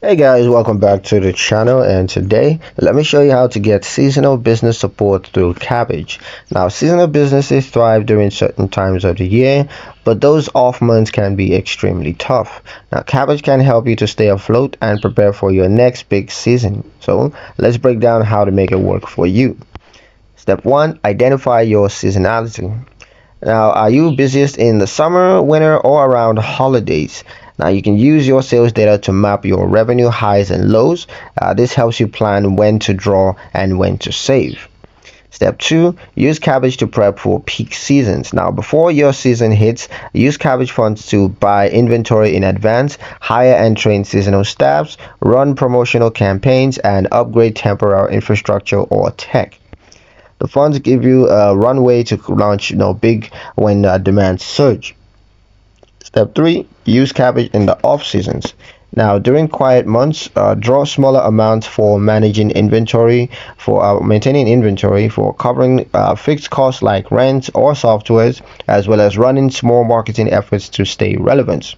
Hey guys, welcome back to the channel, and today let me show you how to get seasonal business support through Kabbage. Now, seasonal businesses thrive during certain times of the year, but those off months can be extremely tough. Now, Kabbage can help you to stay afloat and prepare for your next big season. So let's break down how to make it work for you. Step 1, identify your seasonality. Now, are you busiest in the summer, winter, or around holidays? Now, you can use your sales data to map your revenue highs and lows. This helps you plan when to draw and when to save. Step 2, use Kabbage to prep for peak seasons. Now, before your season hits, use Kabbage funds to buy inventory in advance, hire and train seasonal staffs, run promotional campaigns, and upgrade temporary infrastructure or tech. The funds give you a runway to launch big when demand surge. Step 3, use Kabbage in the off seasons. Now, during quiet months, draw smaller amounts for managing inventory, for maintaining inventory, for covering fixed costs like rent or softwares, as well as running small marketing efforts to stay relevant.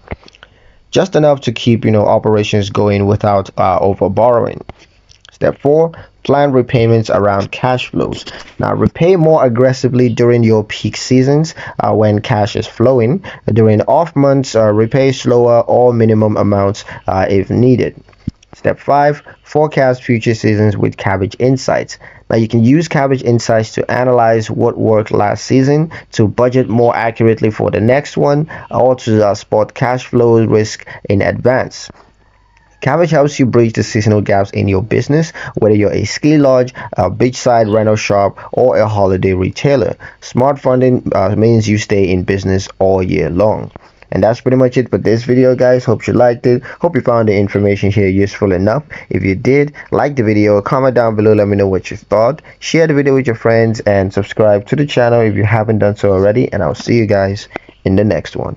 Just enough to keep operations going without over borrowing. Step 4, plan repayments around cash flows. Now, repay more aggressively during your peak seasons when cash is flowing. During off months, repay slower or minimum amounts if needed. Step 5, forecast future seasons with Kabbage Insights. Now, you can use Kabbage Insights to analyze what worked last season, to budget more accurately for the next one, or to spot cash flow risk in advance. Kabbage helps you bridge the seasonal gaps in your business, whether you're a ski lodge, a beachside rental shop, or a holiday retailer. Smart funding means you stay in business all year long. And that's pretty much it for this video, guys. Hope you liked it. Hope you found the information here useful enough. If you did, like the video, comment down below, let me know what you thought. Share the video with your friends and subscribe to the channel if you haven't done so already. And I'll see you guys in the next one.